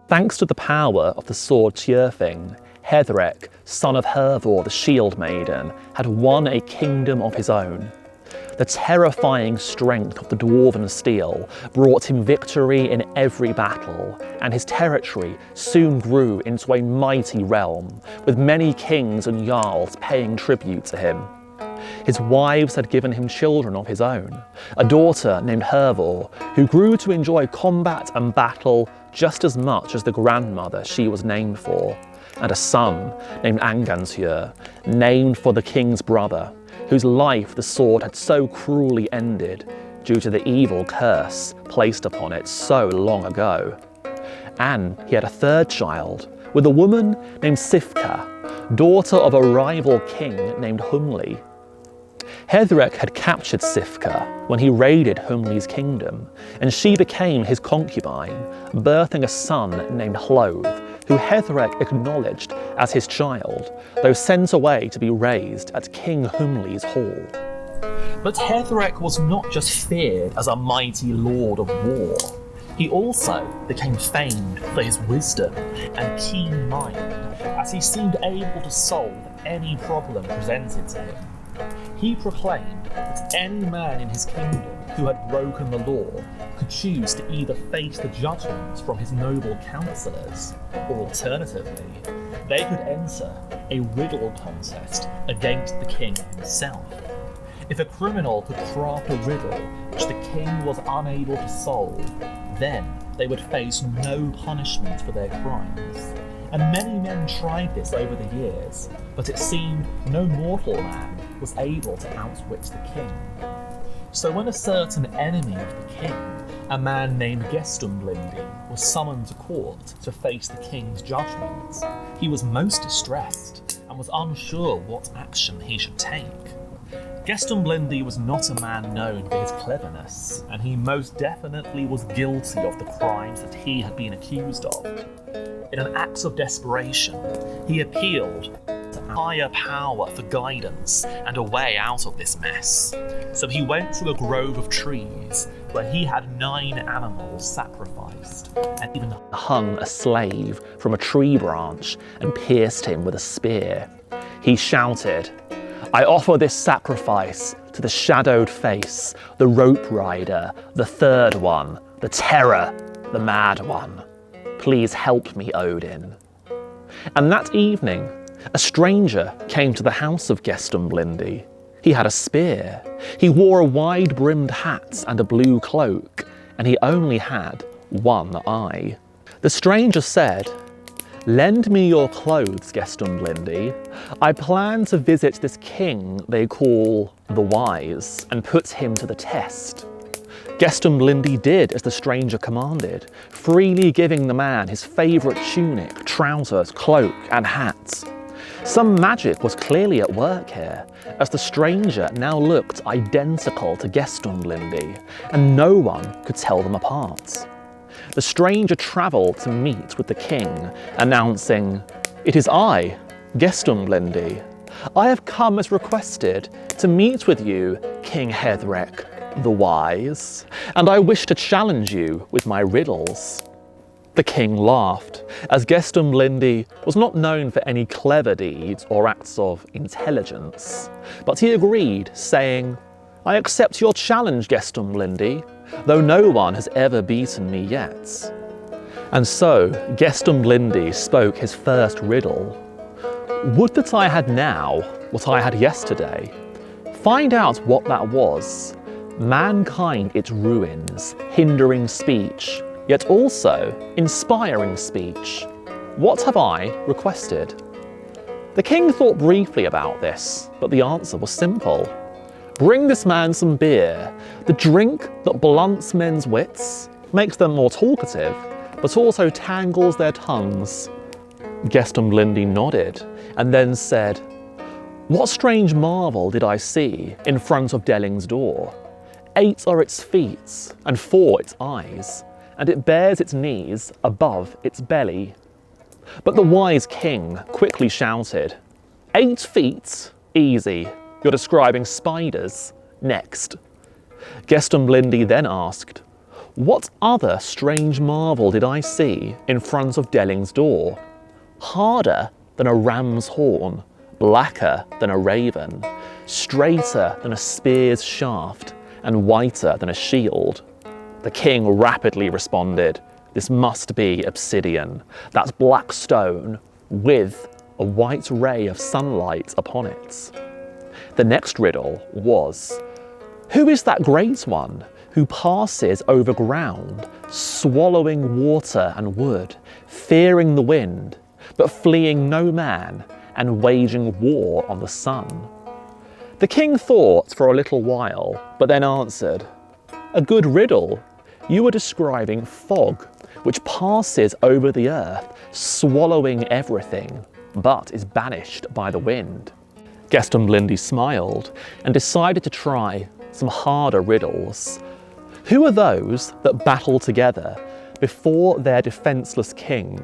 Thanks to the power of the sword Tyrfing, Heiðrek, son of Hervor the Shield Maiden, had won a kingdom of his own. The terrifying strength of the dwarven steel brought him victory in every battle, and his territory soon grew into a mighty realm, with many kings and jarls paying tribute to him. His wives had given him children of his own, a daughter named Hervor, who grew to enjoy combat and battle just as much as the grandmother she was named for, and a son named Angantyr, named for the king's brother, whose life the sword had so cruelly ended due to the evil curse placed upon it so long ago. And he had a third child with a woman named Sifka, daughter of a rival king named Humli. Heiðrek had captured Sifka when he raided Humli's kingdom, and she became his concubine, birthing a son named Hlöð, who Heiðrek acknowledged as his child, though sent away to be raised at King Humli's hall. But Heiðrek was not just feared as a mighty lord of war. He also became famed for his wisdom and keen mind, as he seemed able to solve any problem presented to him. He proclaimed that any man in his kingdom who had broken the law could choose to either face the judgment from his noble councillors, or alternatively, they could enter a riddle contest against the king himself. If a criminal could craft a riddle which the king was unable to solve, then they would face no punishment for their crimes. And many men tried this over the years, but it seemed no mortal man was able to outwit the king. So when a certain enemy of the king, a man named Gestumblindi, was summoned to court to face the king's judgment, he was most distressed and was unsure what action he should take. Gestumblindi was not a man known for his cleverness, and he most definitely was guilty of the crimes that he had been accused of. In an act of desperation, he appealed to higher power for guidance and a way out of this mess. So he went to a grove of trees where he had 9 animals sacrificed, and even hung a slave from a tree branch and pierced him with a spear. He shouted, "I offer this sacrifice to the shadowed face, the rope rider, the third one, the terror, the mad one. Please help me, Odin." And that evening, a stranger came to the house of Gestumblindi. He had a spear. He wore a wide-brimmed hat and a blue cloak, and he only had one eye. The stranger said, "Lend me your clothes, Gestumblindi. I plan to visit this king they call the Wise and put him to the test." Gestumblindi did as the stranger commanded, freely giving the man his favourite tunic, trousers, cloak and hat. Some magic was clearly at work here, as the stranger now looked identical to Gestumblindi, and no one could tell them apart. The stranger travelled to meet with the king, announcing, "It is I, Gestumblindi. I have come as requested to meet with you, King Heiðrek the Wise, and I wish to challenge you with my riddles." The king laughed, as Gestumblindi was not known for any clever deeds or acts of intelligence, but he agreed, saying, "I accept your challenge, Gestumblindi, though no one has ever beaten me yet." And so Gestumblindi spoke his first riddle. "Would that I had now what I had yesterday. Find out what that was. Mankind its ruins, hindering speech, yet also inspiring speech. What have I requested?" The king thought briefly about this, but the answer was simple. "Bring this man some beer, the drink that blunts men's wits, makes them more talkative, but also tangles their tongues." Gestumblindi nodded, and then said, "What strange marvel did I see in front of Delling's door? 8 are its feet, and 4 its eyes, and it bears its knees above its belly." But the wise king quickly shouted, "8 feet? Easy. You're describing spiders. Next." Gestumblindi then asked, What other strange marvel did I see in front of Delling's door? Harder than a ram's horn, blacker than a raven, straighter than a spear's shaft, and whiter than a shield. The king rapidly responded, "This must be obsidian. That's black stone with a white ray of sunlight upon it." The next riddle was, "Who is that great one who passes over ground, swallowing water and wood, fearing the wind, but fleeing no man, and waging war on the sun?" The king thought for a little while, but then answered, "A good riddle. You are describing fog, which passes over the earth, swallowing everything, but is banished by the wind." Gestumblindi smiled and decided to try some harder riddles. Who are those that battle together before their defenceless king?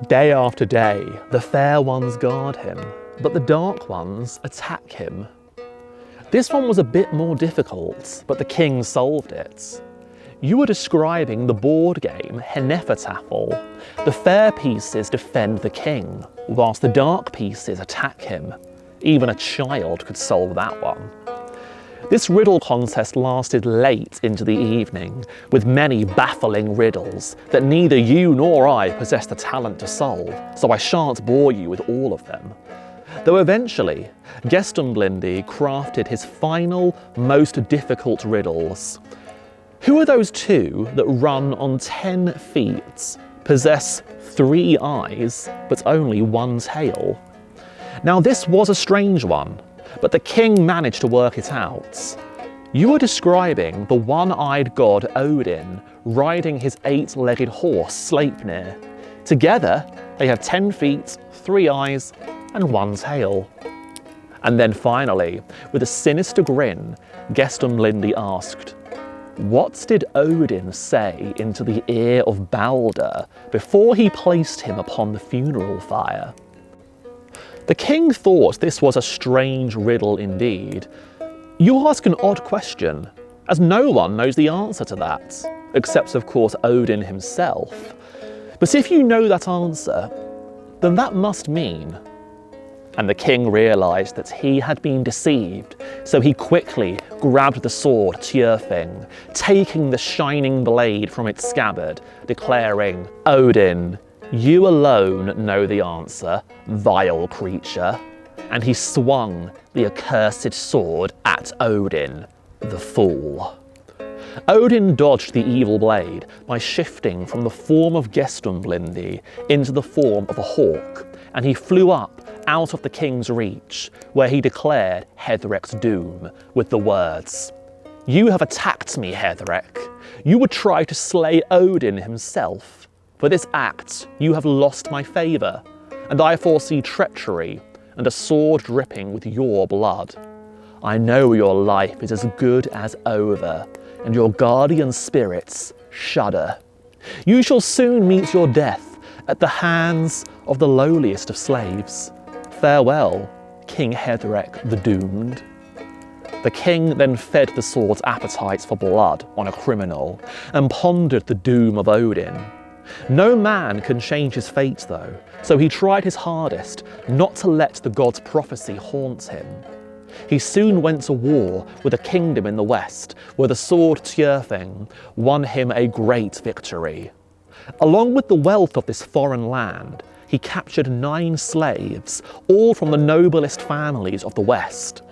Day after day, the fair ones guard him, but the dark ones attack him. This one was a bit more difficult, but the king solved it. You are describing the board game Fateful. The fair pieces defend the king, whilst the dark pieces attack him. Even a child could solve that one. This riddle contest lasted late into the evening, with many baffling riddles that neither you nor I possess the talent to solve, so I shan't bore you with all of them. Though eventually, Gestumblindi crafted his final, most difficult riddles. Who are those two that run on 10 feet, possess 3 eyes, but only 1 tail? Now this was a strange one, but the king managed to work it out. You are describing the one-eyed god Odin riding his 8-legged horse Sleipnir. Together, they have 10 feet, 3 eyes, and 1 tail. And then finally, with a sinister grin, Gestumblindi asked, "What did Odin say into the ear of Balder before he placed him upon the funeral fire?" The king thought this was a strange riddle indeed. You ask an odd question, as no one knows the answer to that, except of course Odin himself. But if you know that answer, then that must mean... And the king realised that he had been deceived, so he quickly grabbed the sword Tyrfing, taking the shining blade from its scabbard, declaring, "Odin, you alone know the answer, vile creature." And he swung the accursed sword at Odin, the fool. Odin dodged the evil blade by shifting from the form of Gestumblindi into the form of a hawk, and he flew up out of the king's reach, where he declared Heiðrek's doom with the words, "You have attacked me, Heiðrek. You would try to slay Odin himself. For this act, you have lost my favour, and I foresee treachery and a sword dripping with your blood. I know your life is as good as over, and your guardian spirits shudder. You shall soon meet your death at the hands of the lowliest of slaves. Farewell, King Heiðrek the Doomed." The king then fed the sword's appetite for blood on a criminal and pondered the doom of Odin. No man can change his fate though, so he tried his hardest not to let the god's prophecy haunt him. He soon went to war with a kingdom in the west, where the sword Tyrfing won him a great victory. Along with the wealth of this foreign land, he captured 9 slaves, all from the noblest families of the West.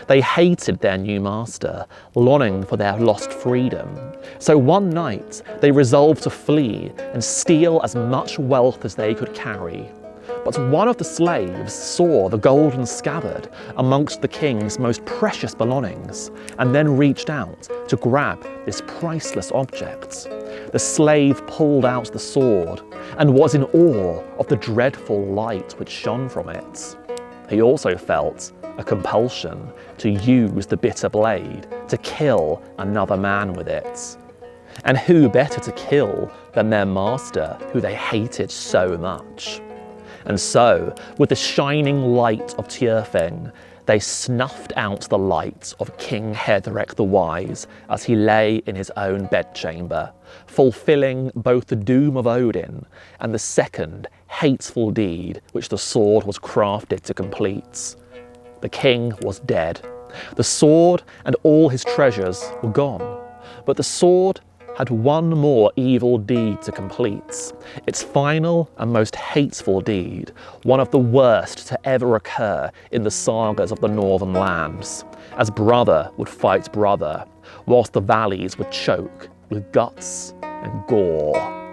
They hated their new master, longing for their lost freedom. So one night, they resolved to flee and steal as much wealth as they could carry. But one of the slaves saw the golden scabbard amongst the king's most precious belongings, and then reached out to grab this priceless object. The slave pulled out the sword and was in awe of the dreadful light which shone from it. He also felt a compulsion to use the bitter blade to kill another man with it. And who better to kill than their master, who they hated so much? And so, with the shining light of Tyrfing, They snuffed out the light of King Heiðrek the Wise as he lay in his own bedchamber, fulfilling both the doom of Odin and the second hateful deed which the sword was crafted to complete. The king was dead. The sword and all his treasures were gone, but the sword had one more evil deed to complete, its final and most hateful deed, one of the worst to ever occur in the sagas of the northern lands, as brother would fight brother, whilst the valleys would choke with guts and gore.